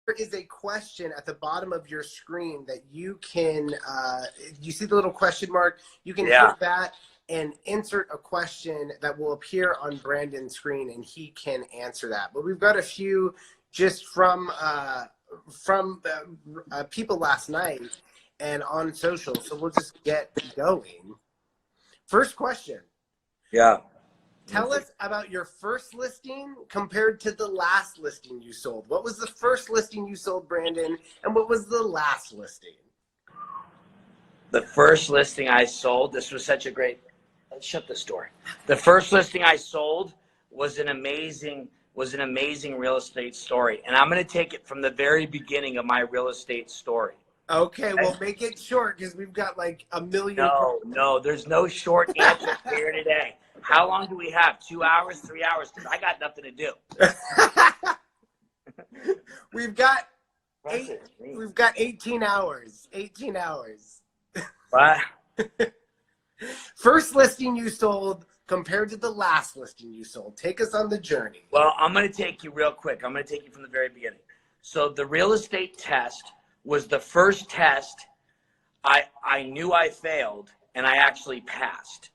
there is a question at the bottom of your screen that you can, you see the little question mark? You can hit that and insert a question that will appear on Brandon's screen, and he can answer that. But we've got a few just from people last night and on social, so we'll just get going. First question. Yeah. Tell us about your first listing compared to the last listing you sold. What was the first listing you sold, Brandon, and what was the last listing? The first listing I sold, this was such a great, let's shut this door. The first listing I sold was an amazing real estate story. And I'm going to take it from the very beginning of my real estate story. Okay, well, make it short because we've got like a million. No, there's no short answer here today. How long do we have? 2 hours, 3 hours? Because I got nothing to do. We've got 18 hours. 18 hours. What? First listing you sold compared to the last listing you sold. Take us on the journey. Well, I'm going to take you real quick. I'm going to take you from the very beginning. So the real estate test was the first test I knew I failed and I actually passed.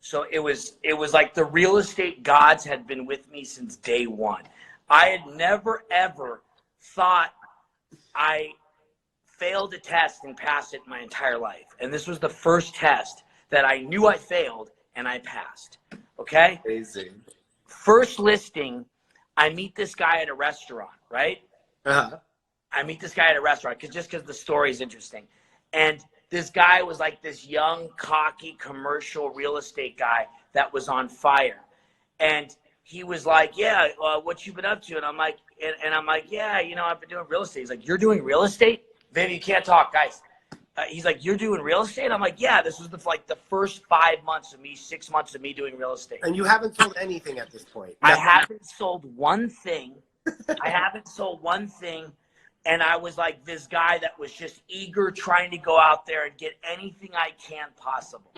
So it was like the real estate gods had been with me since day one. I had never, ever thought I failed a test and passed it my entire life. And this was the first test that I knew I failed and I passed. Okay? Amazing. First listing, I meet this guy at a restaurant, right? Uh-huh. I meet this guy at a restaurant because the story is interesting. And this guy was like this young, cocky, commercial real estate guy that was on fire. And he was like, yeah, what you been up to? And I'm like, yeah, you know, I've been doing real estate. He's like, you're doing real estate? Baby, you can't talk, guys. He's like, you're doing real estate? I'm like, yeah, this was the first 5 months of me, 6 months of me doing real estate. And you haven't sold anything at this point? I haven't sold one thing. And I was like this guy that was just eager, trying to go out there and get anything I can possible.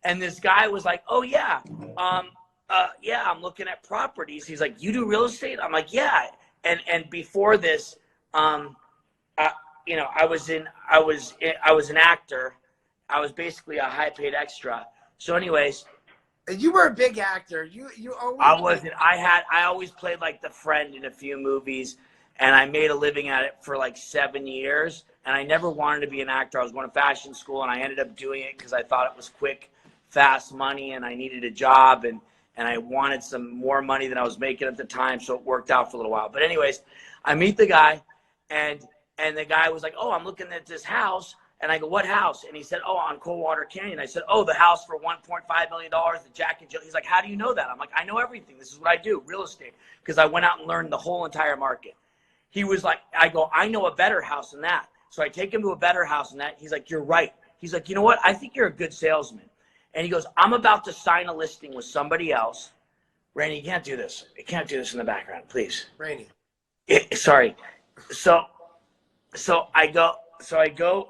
And this guy was like, oh, yeah, I'm looking at properties. He's like, you do real estate? I'm like, yeah. And before this, you know, I was an actor. I was basically a high-paid extra. So anyways. You were a big actor. You always. I wasn't. I always played like the friend in a few movies. And I made a living at it for like 7 years. And I never wanted to be an actor. I was going to fashion school, and I ended up doing it because I thought it was quick, fast money, and I needed a job. And I wanted some more money than I was making at the time, so it worked out for a little while. But anyways, I meet the guy, and the guy was like, oh, I'm looking at this house. And I go, what house? And he said, oh, on Coldwater Canyon. I said, oh, the house for $1.5 million, the Jack and Jill. He's like, how do you know that? I'm like, I know everything. This is what I do, real estate, because I went out and learned the whole entire market. He was like, I go, I know a better house than that. So I take him to a better house than that. He's like, you're right. He's like, you know what? I think you're a good salesman. And he goes, I'm about to sign a listing with somebody else. Rainey, you can't do this. You can't do this in the background, please. Rainey. Sorry. So I go,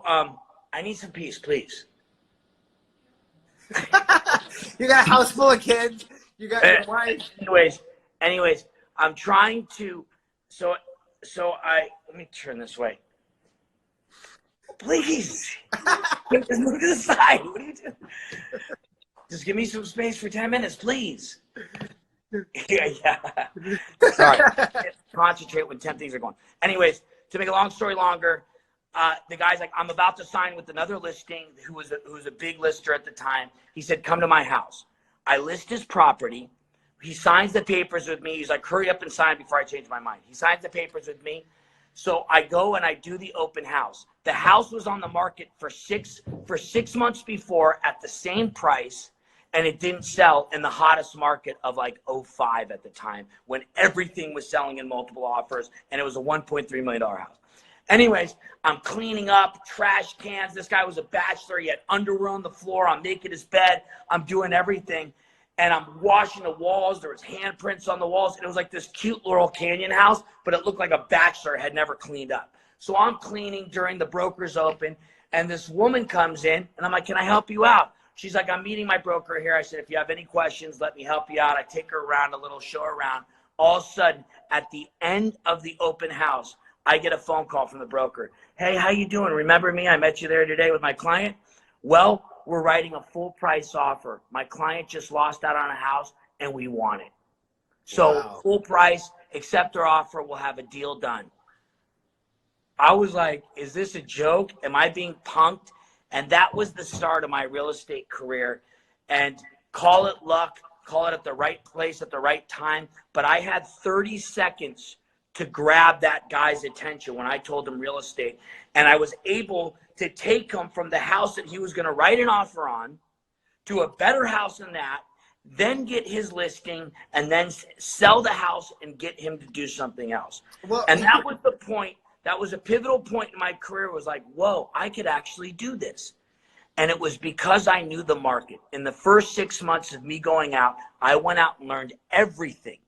I need some peace, please. You got a house full of kids. You got your wife. Anyways, I'm trying to, let me turn this way. Please. Just move to the side. What are you doing? Just give me some space for 10 minutes, please. Yeah. Sorry. Concentrate when 10 things are going. Anyways, to make a long story longer, the guy's like, I'm about to sign with another listing who was a big lister at the time. He said, come to my house. I list his property. He signs the papers with me. He's like, hurry up and sign before I change my mind. He signs the papers with me. So I go and I do the open house. The house was on the market for six months before at the same price, and it didn't sell in the hottest market of like '05 at the time, when everything was selling in multiple offers, and it was a $1.3 million house. Anyways, I'm cleaning up trash cans. This guy was a bachelor. He had underwear on the floor. I'm making his bed. I'm doing everything. And I'm washing the walls. There was handprints on the walls. And it was like this cute Laurel Canyon house, but it looked like a bachelor had never cleaned up. So I'm cleaning during the broker's open, and this woman comes in, and I'm like, can I help you out? She's like, I'm meeting my broker here. I said, if you have any questions, let me help you out. I take her around a little, show her around. All of a sudden, at the end of the open house, I get a phone call from the broker. Hey, how you doing? Remember me? I met you there today with my client. Well, we're writing a full price offer. My client just lost out on a house and we want it. So full price, accept our offer. We'll have a deal done. I was like, is this a joke? Am I being punked? And that was the start of my real estate career. And call it luck, call it at the right place at the right time. But I had 30 seconds to grab that guy's attention when I told him real estate. And I was able to take him from the house that he was going to write an offer on to a better house than that, then get his listing, and then sell the house and get him to do something else. Well, and that was the point. That was a pivotal point in my career. It was like, whoa, I could actually do this. And it was because I knew the market. In the first 6 months of me going out, I went out and learned everything.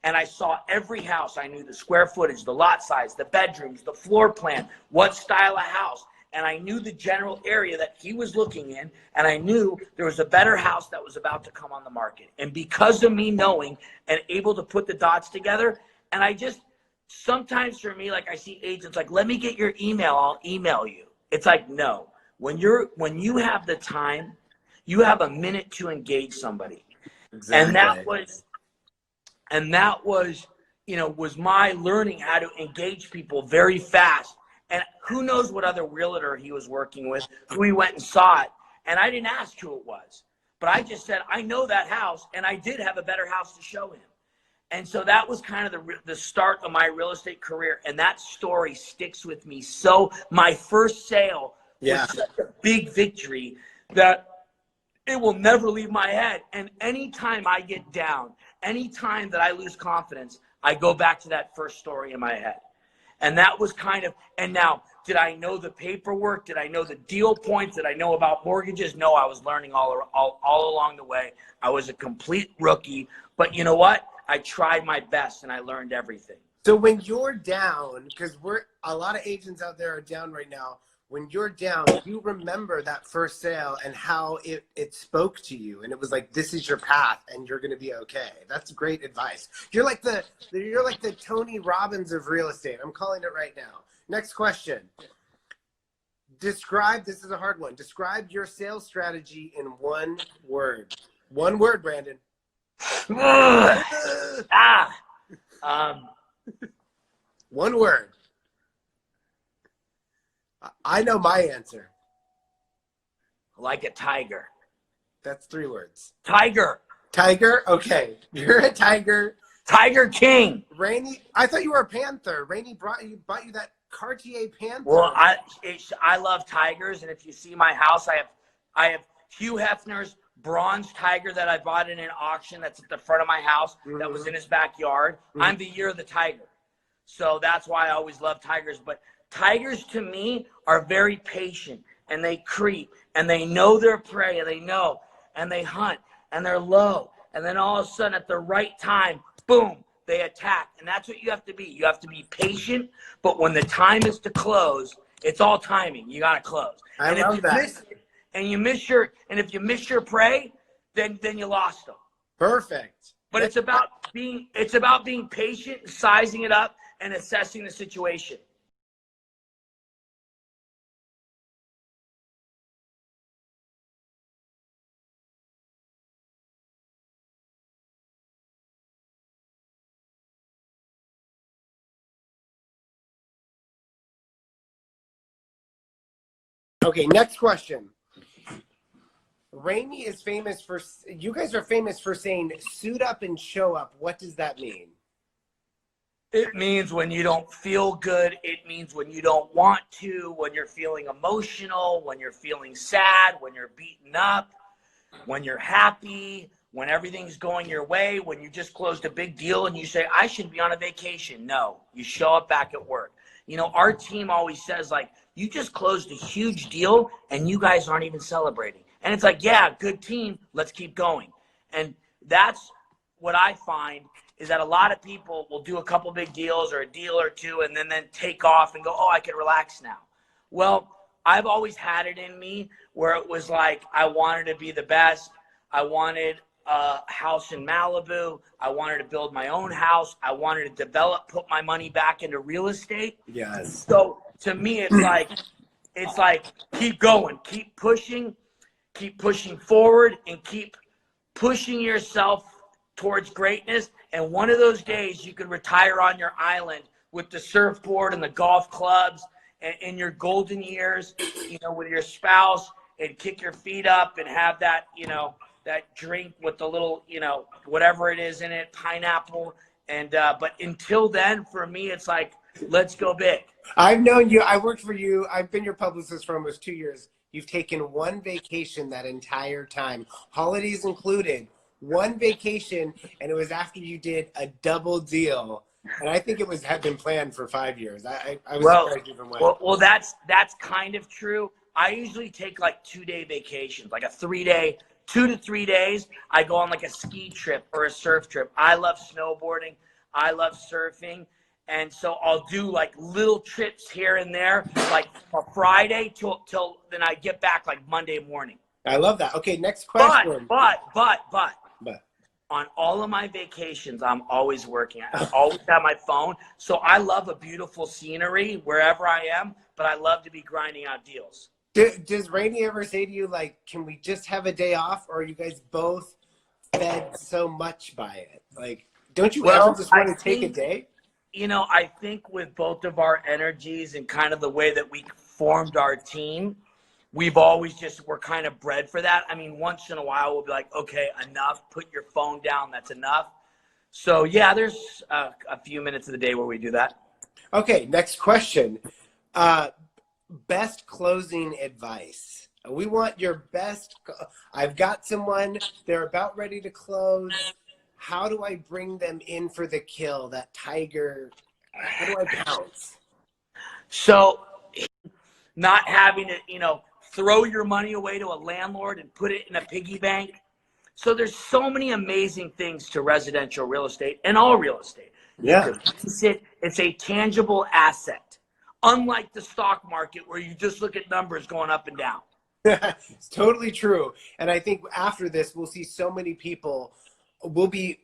And I saw every house. I knew the square footage, the lot size, the bedrooms, the floor plan, what style of house. And I knew the general area that he was looking in. And I knew there was a better house that was about to come on the market. And because of me knowing and able to put the dots together, and I just, sometimes for me, like I see agents like, let me get your email, I'll email you. It's like, no. When you have the time, you have a minute to engage somebody. Exactly. And that was, you know, was my learning how to engage people very fast. And who knows what other realtor he was working with, who he went and saw it. And I didn't ask who it was, but I just said, I know that house, and I did have a better house to show him. And so that was kind of the start of my real estate career. And that story sticks with me. So my first sale was such a big victory that it will never leave my head. And anytime I get down, anytime that I lose confidence, I go back to that first story in my head. And that was kind of, and now, did I know the paperwork? Did I know the deal points? Did I know about mortgages? No, I was learning all along the way. I was a complete rookie. But you know what? I tried my best and I learned everything. So when you're down, because a lot of agents out there are down right now, when you're down, you remember that first sale and how it spoke to you, and it was like, this is your path and you're going to be okay. That's great advice. You're like the Tony Robbins of real estate. I'm calling it right now. Next question. This is a hard one. Describe your sales strategy in one word. One word, Brandon. One word. I know my answer. Like a tiger. That's 3 words. Tiger. Tiger? Okay. You're a tiger. Tiger King. Rainey, I thought you were a panther. Rainey bought you that Cartier panther. Well, I love tigers, and if you see my house, I have Hugh Hefner's bronze tiger that I bought in an auction that's at the front of my house that was in his backyard. I'm the year of the tiger. So that's why I always love tigers. But tigers to me are very patient, and they creep, and they know their prey, and they hunt, and they're low. And then all of a sudden at the right time, boom, they attack. And that's what you have to be. You have to be patient, but when the time is to close, it's all timing. You got to close. I love that. And if you miss your prey, then you lost them. Perfect. But it's about being patient, sizing it up, and assessing the situation. Okay, next question. Rainey is famous for, you guys are famous for saying suit up and show up. What does that mean? It means when you don't feel good. It means when you don't want to, when you're feeling emotional, when you're feeling sad, when you're beaten up, when you're happy, when everything's going your way, when you just closed a big deal and you say, I should be on a vacation. No, you show up back at work. You know, our team always says, like, you just closed a huge deal and you guys aren't even celebrating. And it's like, yeah, good team. Let's keep going. And that's what I find is that a lot of people will do a couple big deals or a deal or two and then take off and go, oh, I can relax now. Well, I've always had it in me where it was like I wanted to be the best. I wanted a house in Malibu. I wanted to build my own house. I wanted to develop, put my money back into real estate. Yes. So to me, it's like keep going, keep pushing forward, and keep pushing yourself towards greatness. And one of those days you could retire on your island with the surfboard and the golf clubs and in your golden years, with your spouse, and kick your feet up and have that, that drink with the little, whatever it is in it, pineapple. And, but until then, for me, it's like, let's go big. I've known you. I worked for you. I've been your publicist for almost 2 years. You've taken one vacation that entire time, holidays included, one vacation, and it was after you did a double deal. And I think had been planned for 5 years. I was surprised you even went. Well, that's kind of true. I usually take like 2-day vacations, like a 3-day, 2 to 3 days. I go on like a ski trip or a surf trip. I love snowboarding. I love surfing. And so I'll do like little trips here and there, like from Friday till then I get back like Monday morning. I love that. Okay, next question. But on all of my vacations, I'm always working. I always have my phone. So I love a beautiful scenery wherever I am, but I love to be grinding out deals. Does Rainey ever say to you, like, can we just have a day off? Or are you guys both fed so much by it? Like, don't you ever just want to take a day? I think with both of our energies and kind of the way that we formed our team, we've always we're kind of bred for that. I mean, once in a while, we'll be like, okay, enough. Put your phone down. That's enough. So, yeah, there's a few minutes of the day where we do that. Okay, next question. Best closing advice. We want your best. I've got someone. They're about ready to close. How do I bring them in for the kill, that tiger? How do I pounce? So not having to, throw your money away to a landlord and put it in a piggy bank. So there's so many amazing things to residential real estate and all real estate. Yeah. It's a tangible asset, unlike the stock market where you just look at numbers going up and down. It's totally true. And I think after this, we'll see so many people will be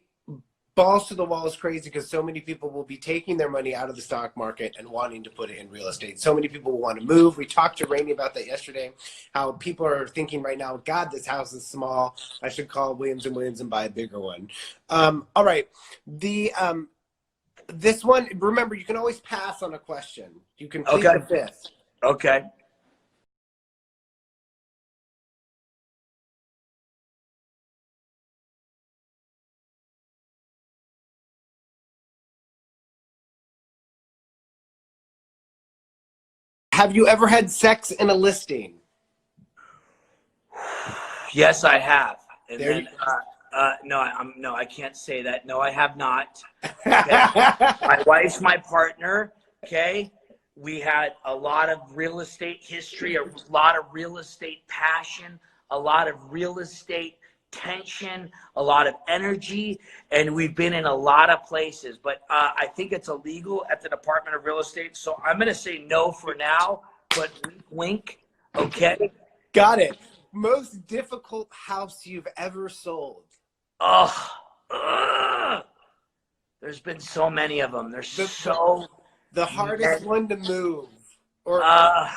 balls to the walls crazy because so many people will be taking their money out of the stock market and wanting to put it in real estate. So many people will want to move. We talked to Rainey about that yesterday, how people are thinking right now, God, this house is small. I should call Williams & Williams and buy a bigger one. All right. This one, remember, you can always pass on a question. You can plead the fifth. Okay. Have you ever had sex in a listing? Yes, I have. And there then, no, I can't say that. No, I have not. Okay? My wife's my partner. Okay. We had a lot of real estate history, a lot of real estate passion, a lot of real estate tension, a lot of energy, and we've been in a lot of places, but I think it's illegal at the Department of Real Estate, so I'm going to say no for now, but wink, okay? Got it. Most difficult house you've ever sold? There's been so many of them. The hardest one to move, or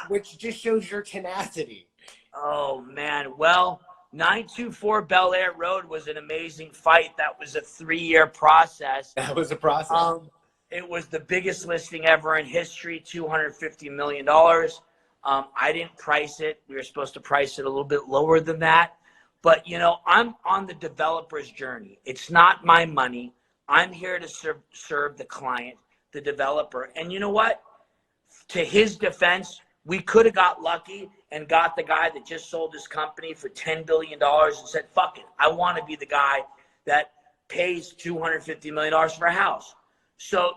which just shows your tenacity. Oh, man. Well, 924 Bel Air Road was an amazing fight. That was a 3-year process. That was a process. It was the biggest listing ever in history, $250 million. I didn't price it. We were supposed to price it a little bit lower than that. But, I'm on the developer's journey. It's not my money. I'm here to serve the client, the developer. And you know what? To his defense, we could have got lucky and got the guy that just sold his company for $10 billion and said, fuck it, I want to be the guy that pays $250 million for a house. So,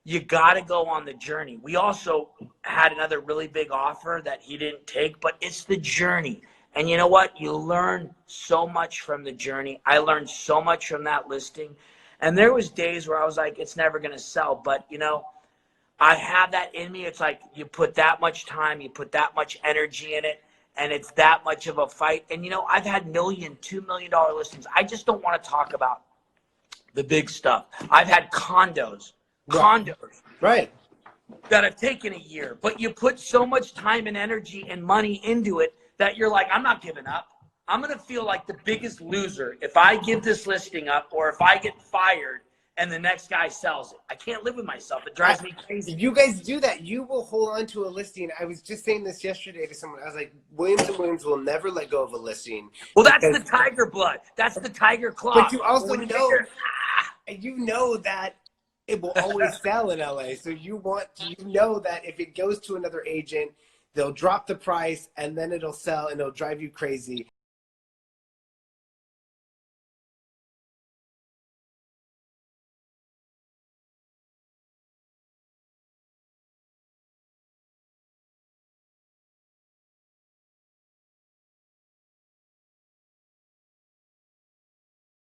you got to go on the journey. We also had another really big offer that he didn't take, but it's the journey. And you know what? You learn so much from the journey. I learned so much from that listing. And there was days where I was like, it's never going to sell. But, I have that in me. It's like you put that much time, you put that much energy in it, and it's that much of a fight. And, you know, I've had $1 million, $2 million listings. I just don't want to talk about the big stuff. I've had condos, right, that have taken a year, but you put so much time and energy and money into it that you're like, I'm not giving up. I'm going to feel like the biggest loser if I give this listing up or if I get fired and the next guy sells it. I can't live with myself. It drives me crazy. You guys do that. You will hold on to a listing. I was just saying this yesterday to someone. I was like, Williams & Williams will never let go of a listing. Well, that's the tiger blood. That's the tiger claw. But you also know that it will always sell in LA. So you know that if it goes to another agent, they'll drop the price and then it'll sell and it'll drive you crazy.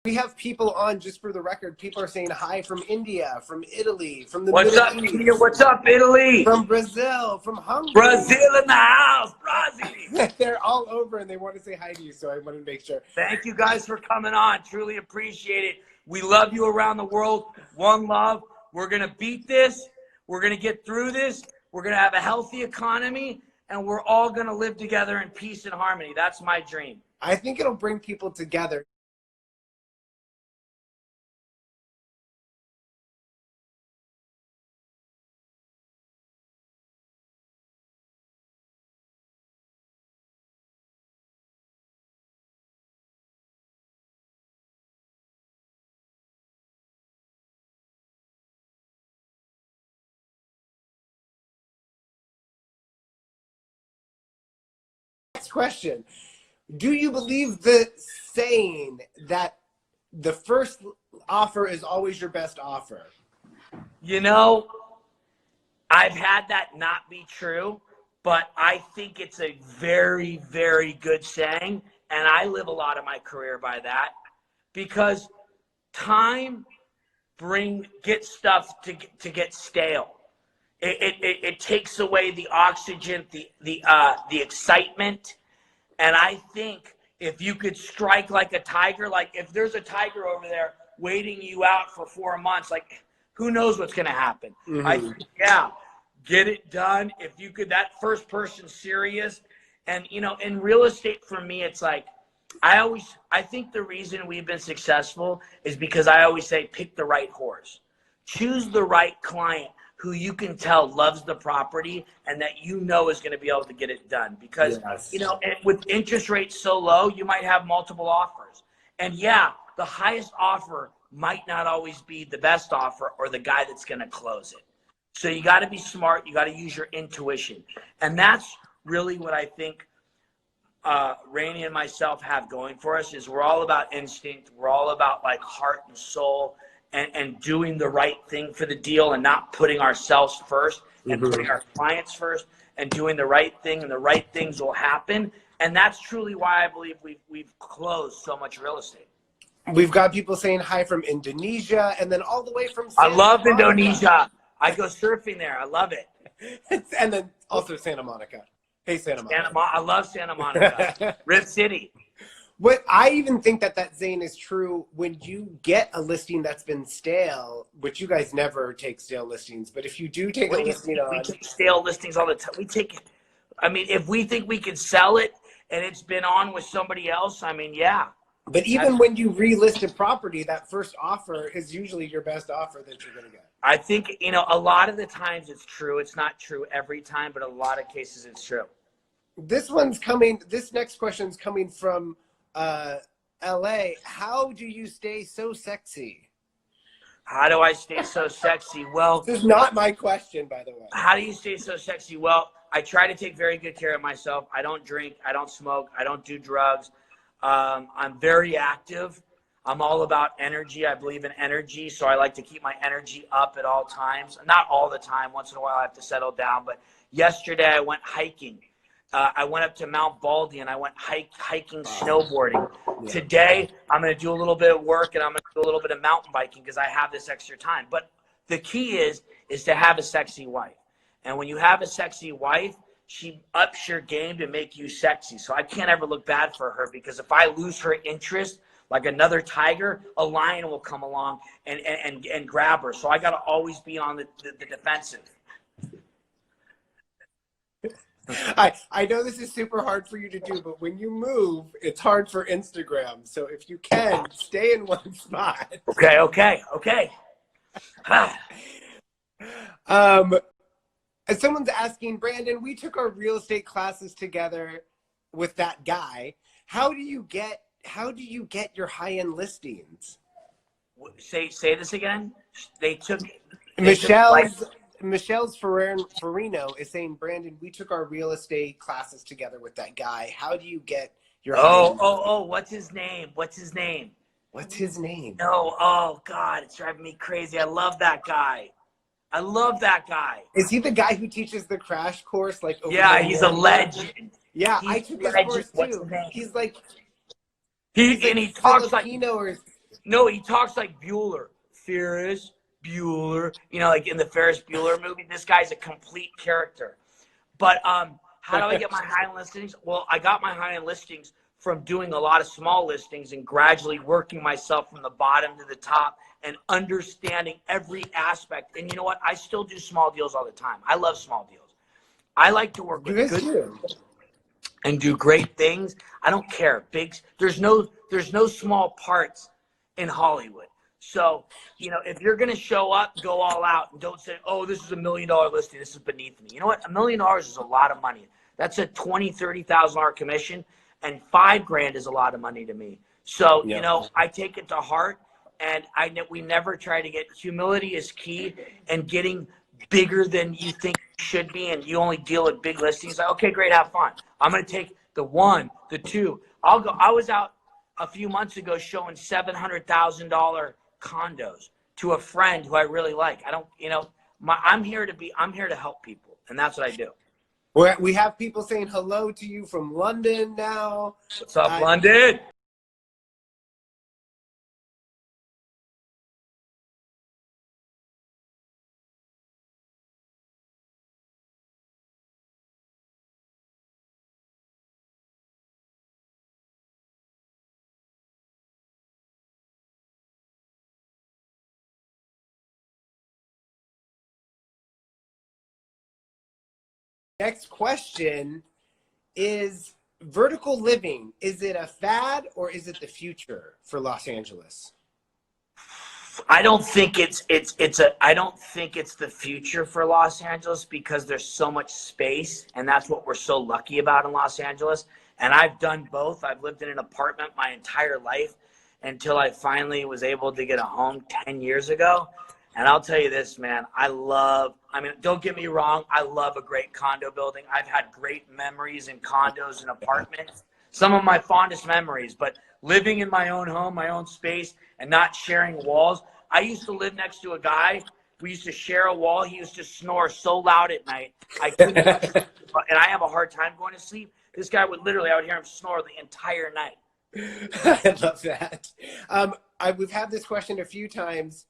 We have people on, just for the record, people are saying hi from India, from Italy, from the What's Middle up, East, India? What's up, Italy? from Brazil, from Hungary. Brazil in the house, Brazil. They're all over and they want to say hi to you, so I want to make sure. Thank you guys for coming on. Truly appreciate it. We love you around the world. One love. We're going to beat this. We're going to get through this. We're going to have a healthy economy, and we're all going to live together in peace and harmony. That's my dream. I think it'll bring people together. Next question. Do you believe the saying that the first offer is always your best offer? You know, I've had that not be true, but I think it's a very, very good saying, and I live a lot of my career by that, because time gets stuff to get stale. It takes away the oxygen, the excitement. And I think if you could strike like a tiger, like if there's a tiger over there waiting you out for 4 months, like who knows what's going to happen? Mm-hmm. I think, yeah, get it done. If you could, that first person serious. And, you know, in real estate for me, it's like, I think the reason we've been successful is because I always say, pick the right horse, choose the right client who you can tell loves the property and that you know is going to be able to get it done. Because, you know, with interest rates so low, you might have multiple offers. And yeah, the highest offer might not always be the best offer or the guy that's going to close it. So you got to be smart. You got to use your intuition. And that's really what I think Rainey and myself have going for us, is we're all about instinct. We're all about like heart and soul. And doing the right thing for the deal and not putting ourselves first and putting our clients first and doing the right thing, and the right things will happen. And that's truly why I believe we've closed so much real estate. We've got people saying hi from Indonesia and then all the way from I love Indonesia. I go surfing there. I love it. And then also Santa Monica. Hey, Santa Monica. I love Santa Monica. Rip City. What I even think that saying is true when you get a listing that's been stale, which you guys never take stale listings, but if you do take a listing on, we take stale listings all the time. We take it. I mean, if we think we can sell it and it's been on with somebody else, I mean, yeah. But even when you relist a property, that first offer is usually your best offer that you're going to get. I think, you know, a lot of the times it's true. It's not true every time, but a lot of cases it's true. This next question is coming from LA. How do you stay so sexy? How do I stay so sexy? Well, this is not my question, by the way. How do you stay so sexy? Well, I try to take very good care of myself. I don't drink. I don't smoke. I don't do drugs. I'm very active. I'm all about energy. I believe in energy, so I like to keep my energy up at all times. Not all the time. Once in a while, I have to settle down. But yesterday, I went hiking. I went up to Mount Baldy and I went hiking, snowboarding. Yeah. Today, I'm going to do a little bit of work and I'm going to do a little bit of mountain biking because I have this extra time. But the key is to have a sexy wife. And when you have a sexy wife, she ups your game to make you sexy. So I can't ever look bad for her, because if I lose her interest, like another tiger, a lion will come along and grab her. So I got to always be on the defensive. I know this is super hard for you to do, but when you move, it's hard for Instagram. So if you can, stay in one spot. Okay. And someone's asking, Brandon, we took our real estate classes together with that guy. How do you get your high-end listings? Say this again. Michelle's Farino is saying, Brandon, we took our real estate classes together with that guy. How do you get your high-end? What's his name? What's his name? No, God, it's driving me crazy. I love that guy. Is he the guy who teaches the crash course? Like, yeah, he's a legend. Yeah, I took his course too. He's like, he talks Filipino like he talks like Bueller. Ferris Bueller, like in the Ferris Bueller movie. This guy's a complete character. But how do I get my high-end listings? Well, I got my high-end listings from doing a lot of small listings and gradually working myself from the bottom to the top and understanding every aspect. And you know what? I still do small deals all the time. I love small deals. I like to work with good people and do great things. I don't care. There's no small parts in Hollywood. So, if you're going to show up, go all out and don't say, oh, this is $1 million listing. This is beneath me. You know what? $1 million is a lot of money. That's a $20,000, $30,000 commission, and $5,000 is a lot of money to me. So, I take it to heart, and we never try to get, humility is key, and getting bigger than you think you should be, and you only deal with big listings. Like, okay, great, have fun. I'm going to take the 1, the 2. I was out a few months ago showing $700,000 condos to a friend who I really like. I'm here to help people, and that's what I do. We have people saying hello to you from London now. What's up, London? Next question is, vertical living, is it a fad or is it the future for Los Angeles? I don't think it's the future for Los Angeles, because there's so much space, and that's what we're so lucky about in Los Angeles. And I've done both. I've lived in an apartment my entire life until I finally was able to get a home 10 years ago. And I'll tell you this, man, don't get me wrong, I love a great condo building. I've had great memories in condos and apartments, some of my fondest memories, but living in my own home, my own space, and not sharing walls. I used to live next to a guy. We used to share a wall. He used to snore so loud at night. And I have a hard time going to sleep. This guy I would hear him snore the entire night. I love that. We've had this question a few times.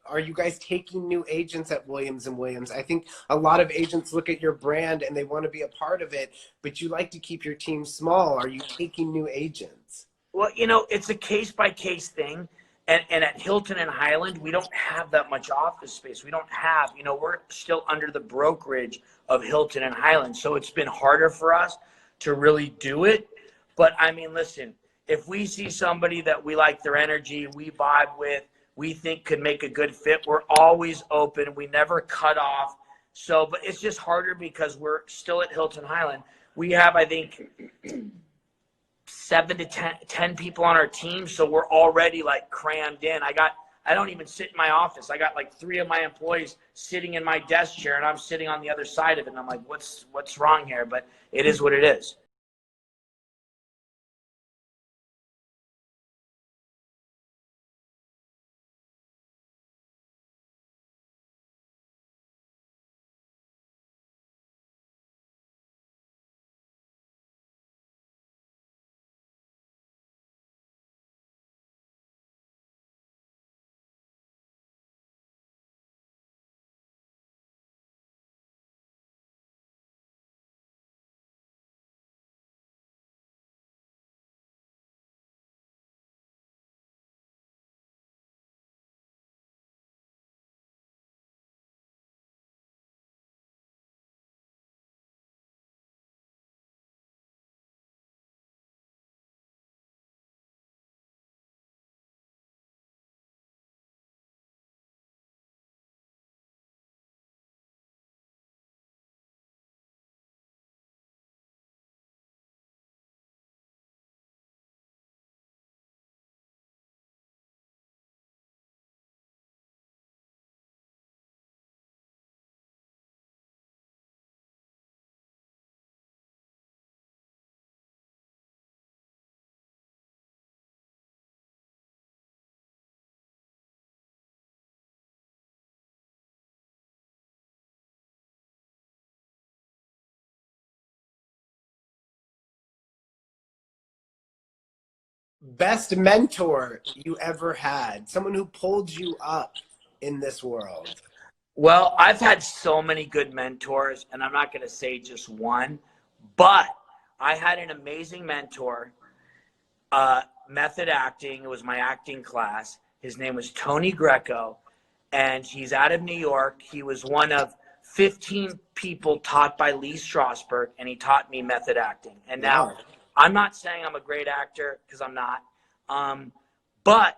Are you guys taking new agents at Williams & Williams? I think a lot of agents look at your brand and they want to be a part of it, but you like to keep your team small. Are you taking new agents? Well, it's a case-by-case thing. And at Hilton and Highland, we don't have that much office space. We don't have, we're still under the brokerage of Hilton and Highland. So it's been harder for us to really do it. But listen, if we see somebody that we like their energy, we vibe with, we think could make a good fit, we're always open. We never cut off. So, but it's just harder because we're still at Hilton Highland. We have, I think, 7 to 10 people on our team. So we're already like crammed in. I don't even sit in my office. I got like 3 of my employees sitting in my desk chair and I'm sitting on the other side of it. And I'm like, what's wrong here? But it is what it is. Best mentor you ever had? Someone who pulled you up in this world. Well, I've had so many good mentors, and I'm not going to say just one, but I had an amazing mentor, method acting. It was my acting class. His name was Tony Greco, and he's out of New York. He was one of 15 people taught by Lee Strasberg, and he taught me method acting. And now, Wow. I'm not saying I'm a great actor, because I'm not, but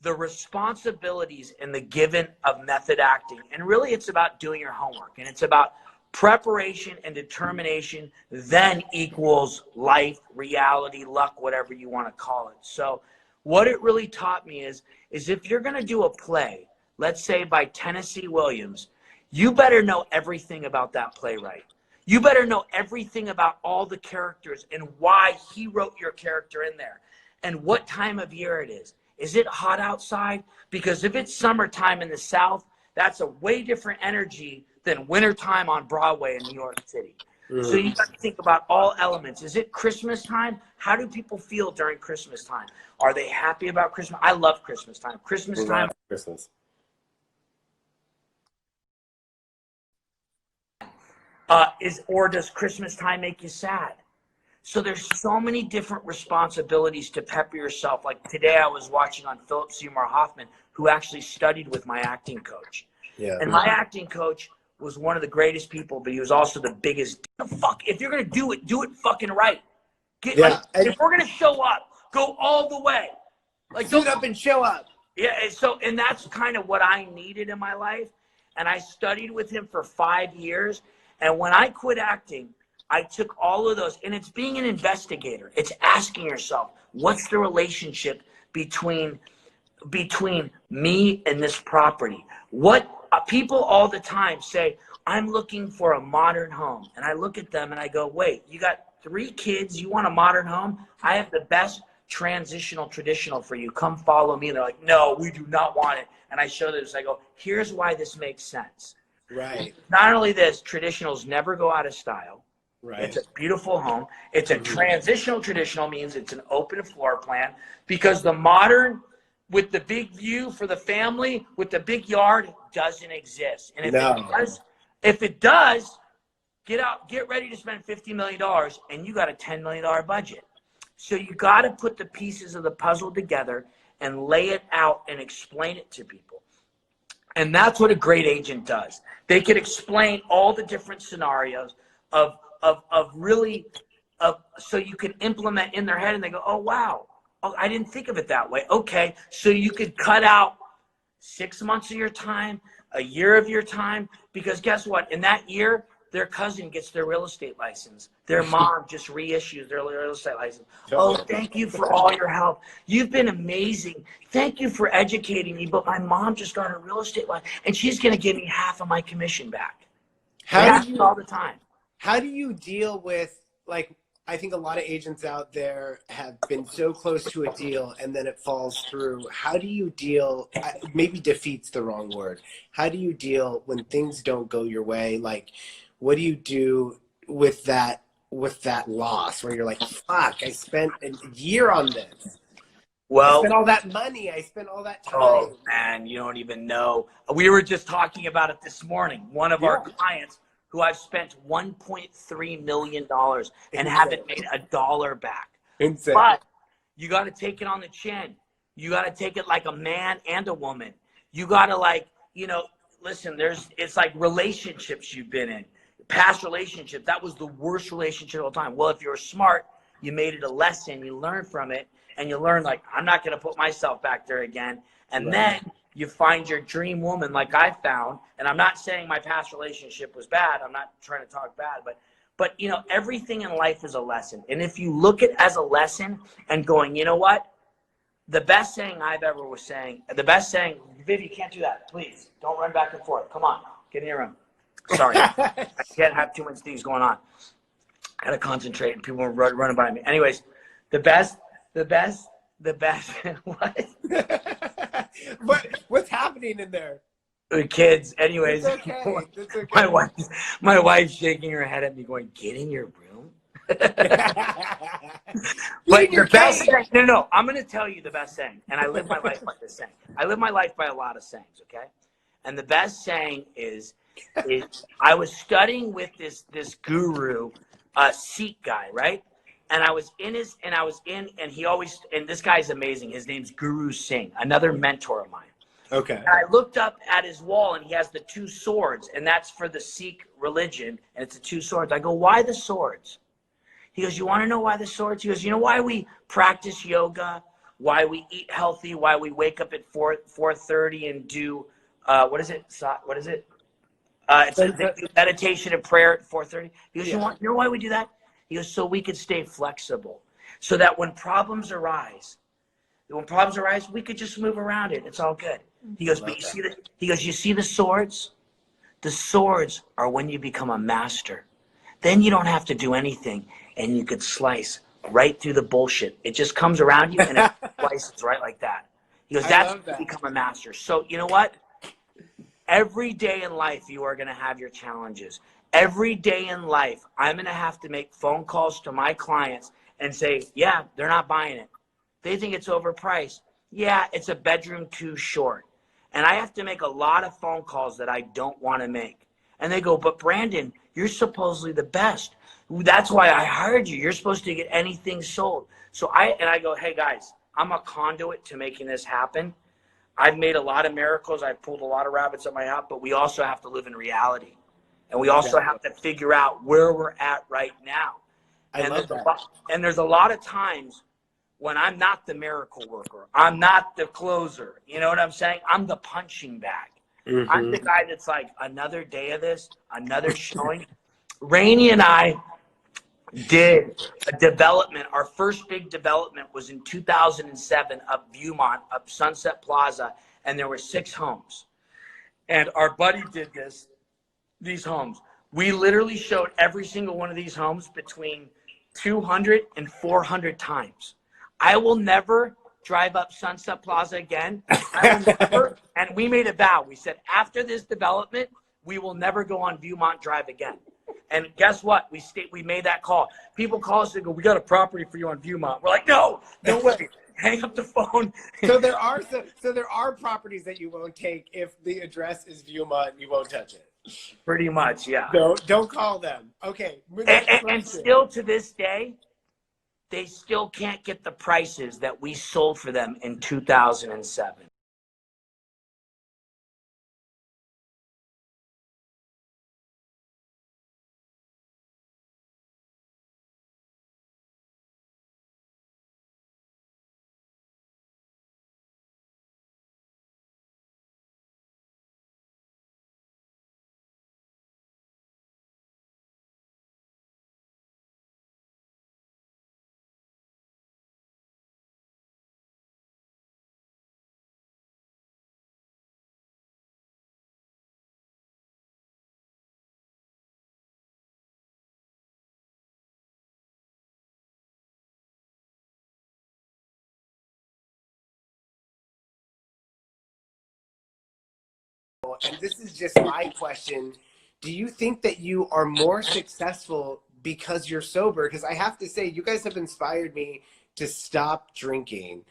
the responsibilities and the given of method acting, and really it's about doing your homework, and it's about preparation and determination, then equals life, reality, luck, whatever you want to call it. So what it really taught me is if you're going to do a play, let's say by Tennessee Williams, you better know everything about that playwright. You better know everything about all the characters and why he wrote your character in there and what time of year it is. Is it hot outside? Because if it's summertime in the South, that's a way different energy than wintertime on Broadway in New York City. So you got to think about all elements. Is it Christmas time? How do people feel during Christmas time? Are they happy about Christmas? I love Christmas time. Christmas time. Christmas. Or does Christmas time make you sad? So there's so many different responsibilities to pepper yourself. Like today I was watching on Philip Seymour Hoffman, who actually studied with my acting coach. Yeah. And my acting coach was one of the greatest people, but he was also the biggest. Fuck, if you're going to do it fucking right. Like, if we're going to show up, go all the way. Like, suit up and show up. Yeah, and that's kind of what I needed in my life. And I studied with him for 5 years. And when I quit acting, I took all of those, and it's being an investigator. It's asking yourself, what's the relationship between me and this property? What people all the time say, I'm looking for a modern home. And I look at them and I go, wait, you got 3 kids, you want a modern home? I have the best traditional for you. Come follow me. And they're like, no, we do not want it. And I show them, I go, here's why this makes sense. Right. Not only this, traditionals never go out of style. Right. It's a beautiful home. It's a traditional means it's an open floor plan, because the modern with the big view for the family with the big yard doesn't exist. And if it does, get ready to spend $50 million and you got a $10 million budget. So you got to put the pieces of the puzzle together and lay it out and explain it to people. And that's what a great agent does. They can explain all the different scenarios so you can implement in their head, and they go, oh, wow. Oh, I didn't think of it that way. Okay. So you could cut out 6 months of your time, a year of your time, because guess what? In that year, their cousin gets their real estate license. Their mom just reissues their real estate license. Oh, thank you for all your help. You've been amazing. Thank you for educating me, but my mom just got her real estate license, and she's going to give me half of my commission back. All the time. How do you deal with, like, I think a lot of agents out there have been so close to a deal and then it falls through. How do you deal, maybe defeat's the wrong word. How do you deal when things don't go your way? Like, what do you do with that loss where you're like, fuck, I spent a year on this. Well, I spent all that money. I spent all that time. Oh, man, you don't even know. We were just talking about it this morning. One of our clients, who I've spent $1.3 million and haven't made a dollar back. Insane. But you got to take it on the chin. You got to take it like a man and a woman. You got to, listen, it's like relationships you've been in. Past relationship, that was the worst relationship of all time. Well, if you're smart, you made it a lesson, you learn from it, and you learn, like, I'm not going to put myself back there again. And then you find your dream woman, like I found. And I'm not saying my past relationship was bad. I'm not trying to talk bad, but everything in life is a lesson. And if you look at it as a lesson and going, you know what? The best saying I've ever was saying, Viv, you can't do that. Please don't run back and forth. Come on, get in your room. Sorry. I can't have too much things going on. I got to concentrate and people were running by me. Anyways, the best, what? What's happening in there? The kids. Anyways, it's okay. My wife's shaking her head at me going, get in your room. But the best saying, no, I'm going to tell you the best saying. And I live my life by this saying. I live my life by a lot of sayings, okay? And the best saying is I was studying with this guru, Sikh guy, right? And I was in and he always, and this guy's amazing. His name's Guru Singh, another mentor of mine. Okay. And I looked up at his wall, and he has the 2 swords, and that's for the Sikh religion, and it's the 2 swords. I go, why the swords? He goes, you want to know why the swords? He goes, you know why we practice yoga, why we eat healthy, why we wake up at 4:30 and do what is it? It's meditation and prayer at 4:30. He goes, you know why we do that? He goes, so we could stay flexible, so that when problems arise, we could just move around it. It's all good. He goes, but you see the swords? The swords are when you become a master. Then you don't have to do anything, and you could slice right through the bullshit. It just comes around you, and it slices right like that. He goes, that's when you become a master. So you know what? Every day in life, you are going to have your challenges. Every day in life, I'm going to have to make phone calls to my clients and say, yeah, they're not buying it. They think it's overpriced. Yeah, it's a bedroom too short. And I have to make a lot of phone calls that I don't want to make. And they go, but Brandon, you're supposedly the best. That's why I hired you. You're supposed to get anything sold. So I go, hey guys, I'm a conduit to making this happen. I've made a lot of miracles. I've pulled a lot of rabbits up my hat, but we also have to live in reality. And we also have to figure out where we're at right now. And there's a lot of times when I'm not the miracle worker. I'm not the closer. You know what I'm saying? I'm the punching bag. Mm-hmm. I'm the guy that's like, another day of this, another showing. Rainey and I did a development. Our first big development was in 2007 up Viewmont, up Sunset Plaza, and there were 6 homes. And our buddy did these homes. We literally showed every single one of these homes between 200 and 400 times. I will never drive up Sunset Plaza again. I will never, and we made a vow. We said, after this development, we will never go on Viewmont Drive again. And guess what? We made that call. People call us and go, we got a property for you on Viewmont. We're like, no way. Hang up the phone. So there are properties that you won't take if the address is Viewmont. You won't touch it. Pretty much, yeah. Don't call them. Okay. And still to this day, they still can't get the prices that we sold for them in 2007. And this is just my question. Do you think that you are more successful because you're sober? Because I have to say, you guys have inspired me to stop drinking.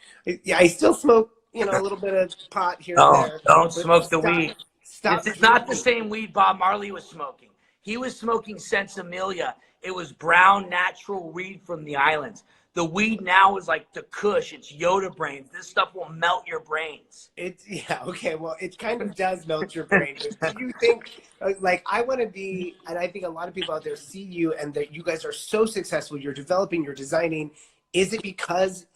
I still smoke, a little bit of pot here and there. Don't smoke the weed. Stop. This is not the same weed Bob Marley was smoking. He was smoking Sensimilia. It was brown, natural weed from the islands. The weed now is like the Kush. It's Yoda brains. This stuff will melt your brains. Okay. Well, it kind of does melt your brain. But do you think, I want to be, and I think a lot of people out there see you and that you guys are so successful. You're developing, you're designing. Is it because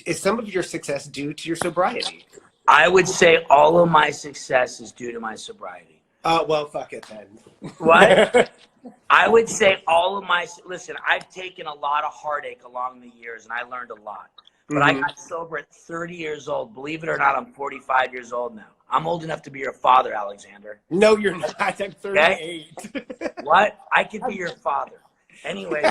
is some of your success due to your sobriety? I would say all of my success is due to my sobriety. Well, fuck it then. What? I would say listen, I've taken a lot of heartache along the years and I learned a lot. But I got sober at 30 years old. Believe it or not, I'm 45 years old now. I'm old enough to be your father, Alexander. No, you're not. I'm 38. Okay? What? I could be your father. Anyway.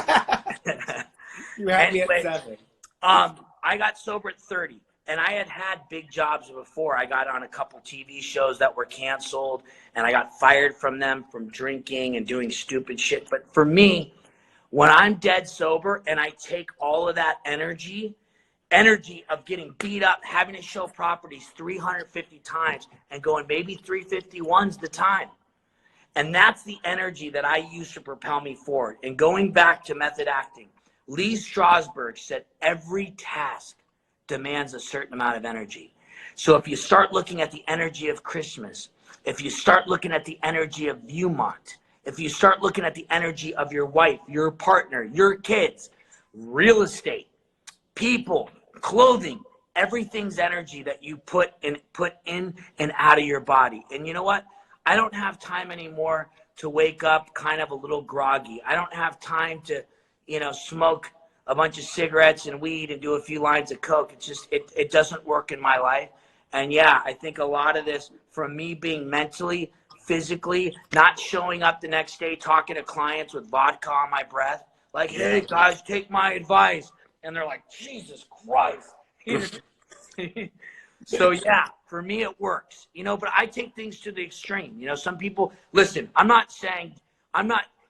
You had me at 7. I got sober at 30. And I had big jobs before. I got on a couple TV shows that were canceled, and I got fired from them from drinking and doing stupid shit. But for me, When I'm dead sober and I take all of that energy of getting beat up, having to show properties 350 times and going maybe 351's the time. And that's the energy that I use to propel me forward. And going back to method acting, Lee Strasberg said every task demands a certain amount of energy. So if you start looking at the energy of Christmas, if you start looking at the energy of Viewmont, if you start looking at the energy of your wife, your partner, your kids, real estate, people, clothing, everything's energy that you put in and out of your body. And you know what? I don't have time anymore to wake up kind of a little groggy. I don't have time to, smoke a bunch of cigarettes and weed and do a few lines of coke. It's just, it doesn't work in my life. And yeah, I think a lot of this from me being mentally, physically, not showing up the next day, talking to clients with vodka on my breath, like, hey guys, take my advice. And they're like, Jesus Christ. So yeah, for me it works, but I take things to the extreme. Some people, listen,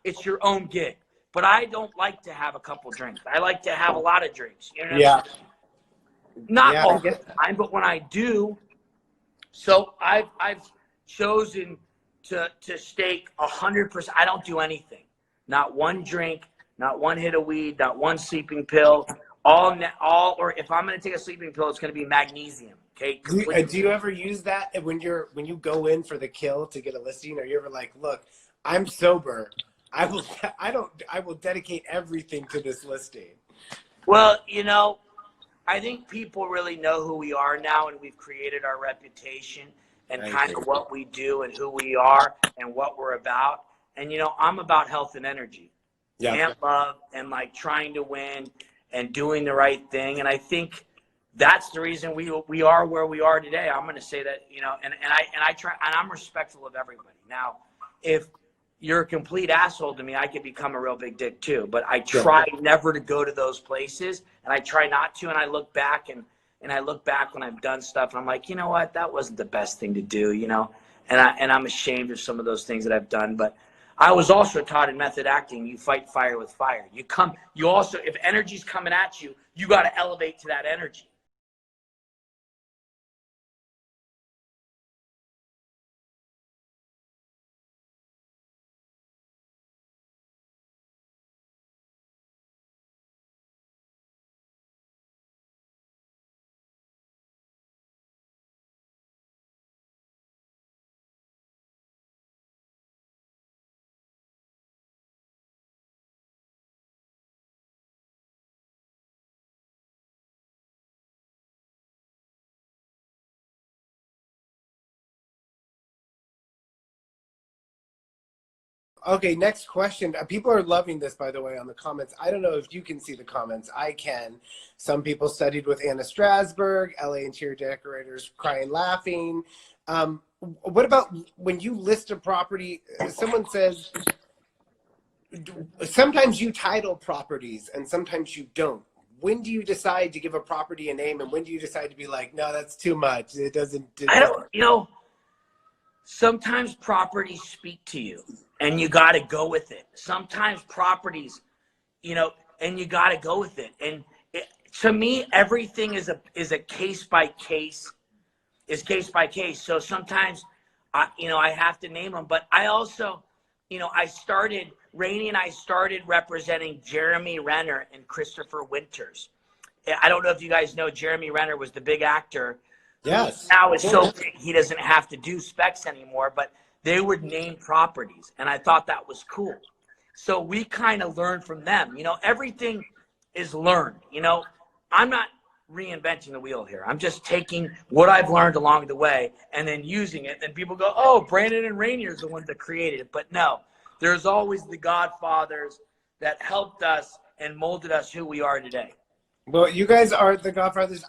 it's your own gig, but I don't like to have a couple drinks. I like to have a lot of drinks. You know what I mean? Not all the time, but when I do, so I've chosen to stake 100%. I don't do anything. Not one drink, not one hit of weed, not one sleeping pill. Or if I'm going to take a sleeping pill, it's going to be magnesium. Okay. Do you ever use that when you go in for the kill to get a listing? Are you ever like, look, I'm sober. I will dedicate everything to this listing. Well, I think people really know who we are now, and we've created our reputation and kind of what we do and who we are and what we're about. And, I'm about health and energy and love and like trying to win and doing the right thing. And I think that's the reason we are where we are today. I'm going to say that, and I try, and I'm respectful of everybody. Now, if you're a complete asshole to me, I could become a real big dick too, but I try never to go to those places, and I try not to. And I look back and I look back when I've done stuff and I'm like, you know what, that wasn't the best thing to do, and I'm ashamed of some of those things that I've done. But I was also taught in method acting, you fight fire with fire. You also, if energy's coming at you, you got to elevate to that energy. Okay, next question. People are loving this, by the way, on the comments. I don't know if you can see the comments. I can. Some people studied with Anna Strasberg, LA interior decorators crying laughing. What about when you list a property, someone says, sometimes you title properties and sometimes you don't. When do you decide to give a property a name, and when do you decide to be like, no, that's too much? It doesn't. I don't, sometimes properties speak to you and you got to go with it. Sometimes properties, and you got to go with it. And to me, everything is a case by case, So sometimes, I have to name them, but I also, Rainey and I started representing Jeremy Renner and Christopher Winters. I don't know if you guys know, Jeremy Renner was the big actor. Yes. Now is so big, he doesn't have to do specs anymore, but they would name properties, and I thought that was cool. So we kind of learned from them. Everything is learned. I'm not reinventing the wheel here. I'm just taking what I've learned along the way and then using it. Then people go, oh, Brandon and Rainier is the ones that created it. But no, there's always the godfathers that helped us and molded us who we are today. Well, you guys are the godfathers.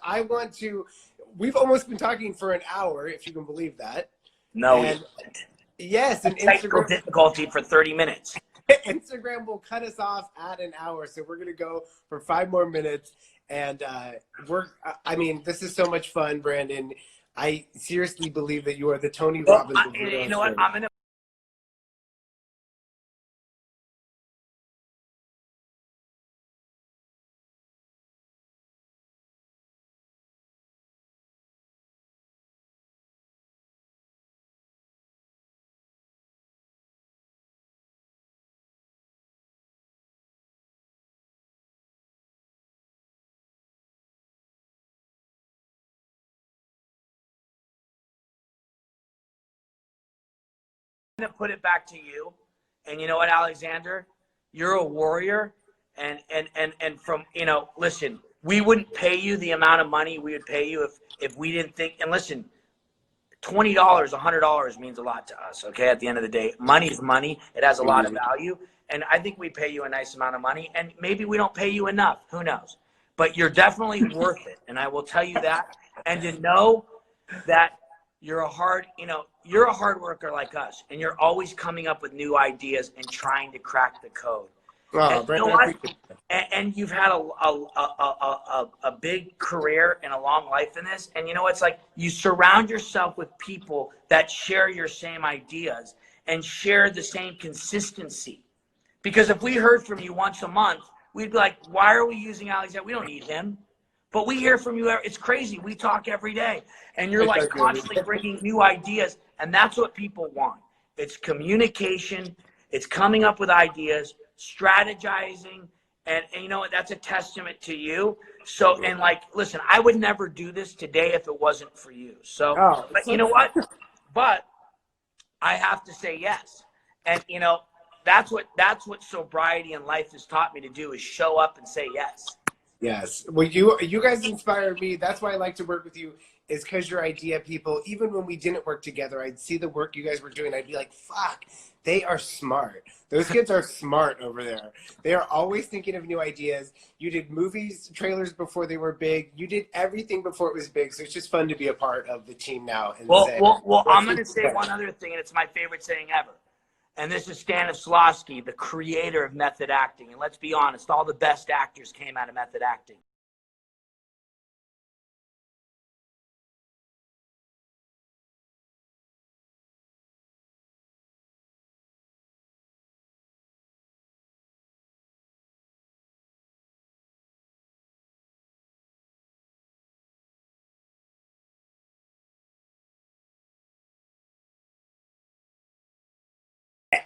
We've almost been talking for an hour, if you can believe that. No. Yes, and technical difficulty for 30 minutes. Instagram will cut us off at an hour, so we're going to go for 5 more minutes. And this is so much fun, Brandon. I seriously believe that you are the Tony Robbins of real estate. You know what? I'm going to going to put it back to you. And you know what, Alexander? You're a warrior. And from, you know, listen, we wouldn't pay you the amount of money we would pay you if we didn't think, and listen, $20, $100 means a lot to us, okay? At the end of the day, money is money. It has a lot of value. And I think we pay you a nice amount of money. And maybe we don't pay you enough. Who knows? But you're definitely worth it. And I will tell you that. And to know that you're a hard worker like us. And you're always coming up with new ideas and trying to crack the code. Oh, You know what? And you've had a big career and a long life in this. And you know, it's like you surround yourself with people that share your same ideas and share the same consistency. Because if we heard from you once a month, we'd be like, why are we using Alexander? We don't need him. But we hear from you. It's crazy. We talk every day. And you're like constantly bringing new ideas. And that's what people want. It's communication. It's coming up with ideas, strategizing. And you know what? That's a testament to you. So, and like, listen, I would never do this today if it wasn't for you. So, but you know what? But I have to say yes. And, you know, that's what sobriety and life has taught me to do, is show up and say yes. Yes. Well, you guys inspire me. That's why I like to work with you, is because you're idea people. Even when we didn't work together, I'd see the work you guys were doing. I'd be like, fuck, they are smart. Those kids are smart over there. They are always thinking of new ideas. You did movies, trailers before they were big. You did everything before it was big. So it's just fun to be a part of the team now. And well, I'm going to say one other thing, and it's my favorite saying ever. And this is Stanislavski, the creator of method acting. And let's be honest, all the best actors came out of method acting.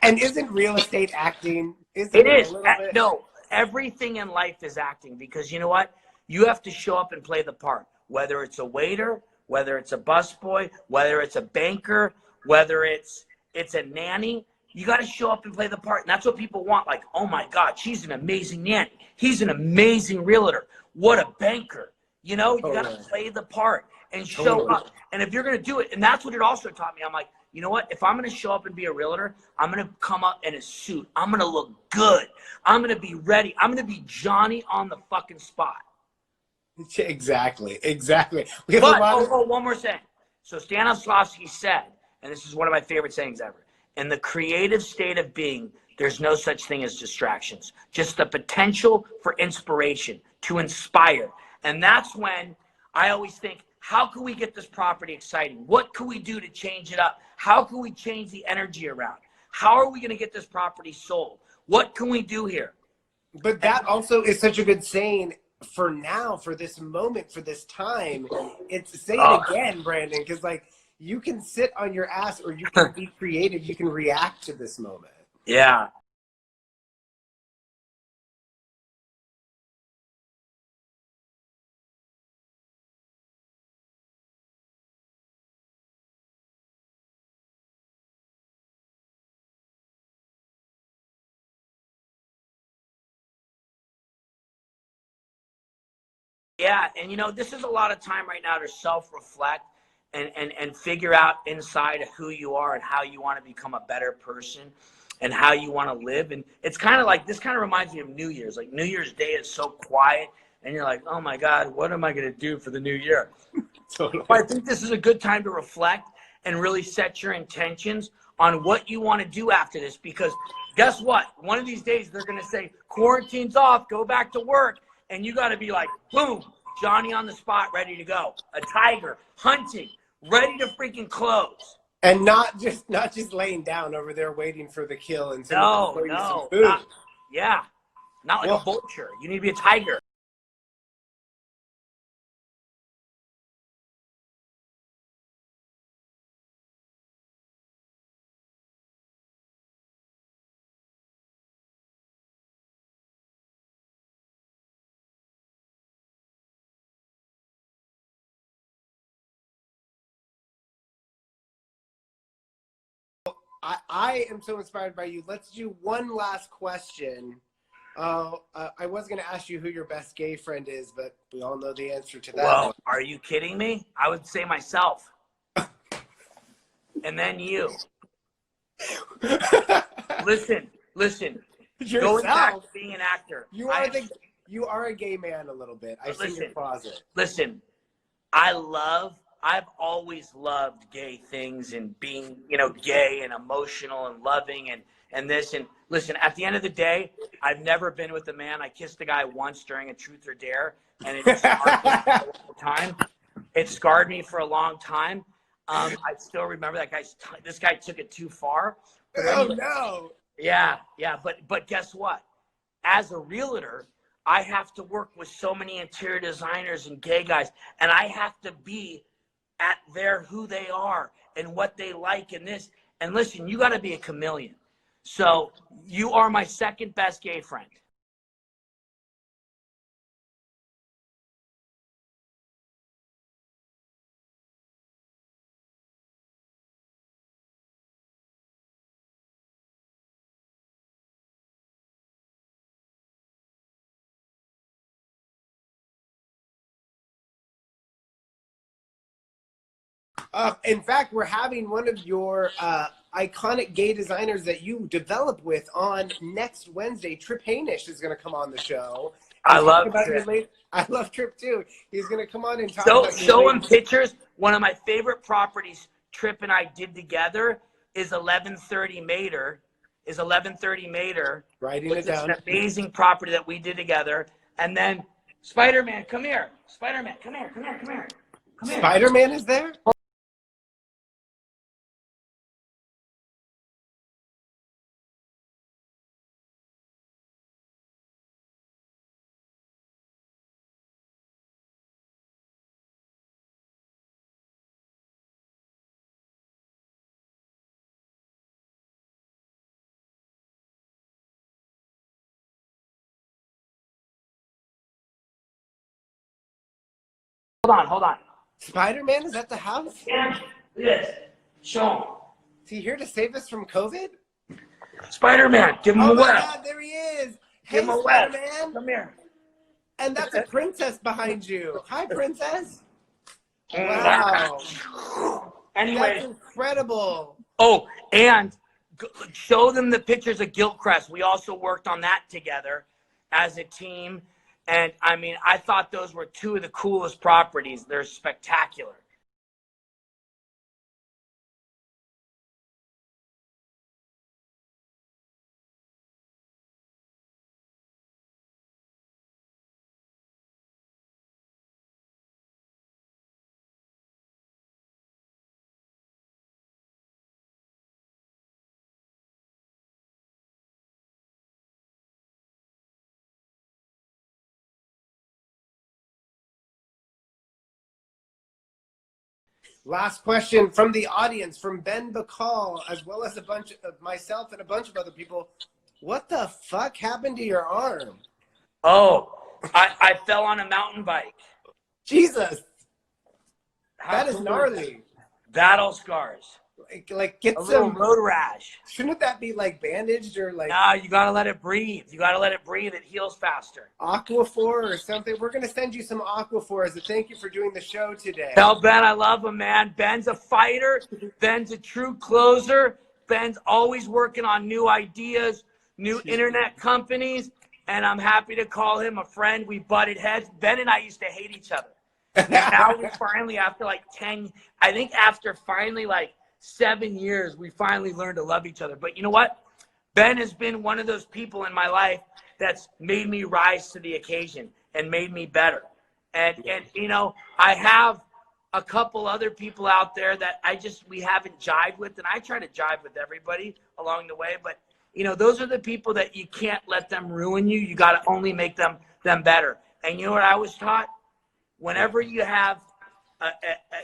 And isn't real estate acting? It is. No, everything in life is acting, because you know what? You have to show up and play the part, whether it's a waiter, whether it's a busboy, whether it's a banker, whether it's a nanny. You got to show up and play the part. And that's what people want. Like, oh my God, she's an amazing nanny. He's an amazing realtor. What a banker. You know, you got to play the part and show up. And if you're going to do it, and that's what it also taught me. I'm like, you know what? If I'm going to show up and be a realtor, I'm going to come up in a suit. I'm going to look good. I'm going to be ready. I'm going to be Johnny on the fucking spot. Exactly. But, one more thing. So Stanislavski said, and this is one of my favorite sayings ever, in the creative state of being, there's no such thing as distractions, just the potential for inspiration, to inspire. And that's when I always think, how can we get this property exciting? What can we do to change it up? How can we change the energy around? How are we going to get this property sold? What can we do here? But that also is such a good saying for now, for this moment, for this time. It's say it again, Brandon, because like you can sit on your ass or you can be creative. You can react to this moment. Yeah. Yeah, and you know, this is a lot of time right now to self-reflect and figure out inside of who you are and how you want to become a better person and how you want to live. And it's kind of like, this kind of reminds me of New Year's. Like New Year's Day is so quiet and you're like, oh my God, what am I going to do for the new year? Totally. I think this is a good time to reflect and really set your intentions on what you want to do after this, because guess what? One of these days they're going to say, quarantine's off, go back to work. And you got to be like, boom, Johnny on the spot, ready to go. A tiger, hunting, ready to freaking close. And not just laying down over there waiting for the kill and some food. Not like a vulture. You need to be a tiger. I am so inspired by you. Let's do one last question. I was going to ask you who your best gay friend is, but we all know the answer to that. Well, are you kidding me? I would say myself. And then you. Listen. Yourself. Going back to being an actor. You are a gay man a little bit. I've seen your closet. Listen, I've always loved gay things and being, gay and emotional and loving and this. And listen, at the end of the day, I've never been with a man. I kissed a guy once during a truth or dare, and it scarred me for a long time. It scarred me for a long time. I still remember that this guy took it too far. Oh, no. Yeah. But guess what? As a realtor, I have to work with so many interior designers and gay guys, and I have to be at who they are and what they like in this. And listen, you got to be a chameleon. So you are my second best gay friend. In fact, we're having one of your iconic gay designers that you develop with on next Wednesday. Trip Hainish is going to come on the show. I love Trip. I love Trip too. He's going to come on and talk about show him pictures. One of my favorite properties Trip and I did together is 1130 Mater. Writing it down. It's an amazing property that we did together. And then Spider-Man, come here. Spider-Man, come here. Spider-Man is there? Hold on. Spider-Man is at the house? Yes. Show him. Is he here to save us from COVID? Spider-Man, give him a Oh my web. God, there he is. Give him a web. Spider-Man. Come here. And that's a princess behind you. Hi, princess. Wow. Anyway. That's incredible. Oh, and show them the pictures of Gilcrest. We also worked on that together as a team. And I mean, I thought those were two of the coolest properties. They're spectacular. Last question from the audience, from Ben Bacall, as well as a bunch of myself and a bunch of other people. What the fuck happened to your arm? Oh, I fell on a mountain bike. Jesus. That is gnarly. Battle scars. Like get a little some road rash. Shouldn't that be like bandaged or like? Nah, you gotta let it breathe. It heals faster. Aquaphor or something. We're gonna send you some Aquaphor as a thank you for doing the show today. Tell Ben I love him, man. Ben's a fighter. Ben's a true closer. Ben's always working on new ideas, new internet companies, and I'm happy to call him a friend. We butted heads. Ben and I used to hate each other. Now we finally, after like 7 years, we finally learned to love each other. But you know what? Ben has been one of those people in my life that's made me rise to the occasion and made me better. And you know, I have a couple other people out there that we haven't jived with, and I try to jive with everybody along the way. But you know, those are the people that you can't let them ruin you. You got to only make them better. And you know what I was taught? Whenever you have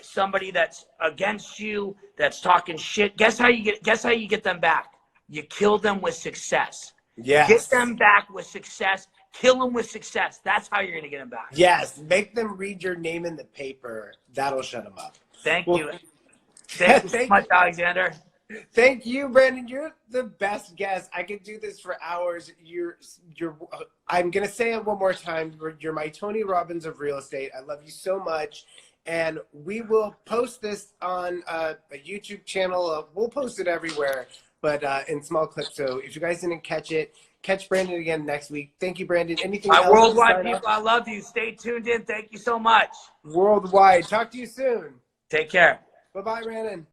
somebody that's against you, that's talking shit, guess how you get them back? You kill them with success. Yes. Get them back with success. Kill them with success. That's how you're gonna get them back. Yes. Make them read your name in the paper. That'll shut them up. Thank you. Thank you so much, Alexander. Thank you, Brandon. You're the best guest. I could do this for hours. I'm going to say it one more time. You're my Tony Robbins of real estate. I love you so much. And we will post this on a YouTube channel. We'll post it everywhere, but in small clips. So if you guys didn't catch it, catch Brandon again next week. Thank you, Brandon. Anything else? Worldwide people, I love you. Stay tuned in. Thank you so much. Worldwide. Talk to you soon. Take care. Bye-bye, Brandon.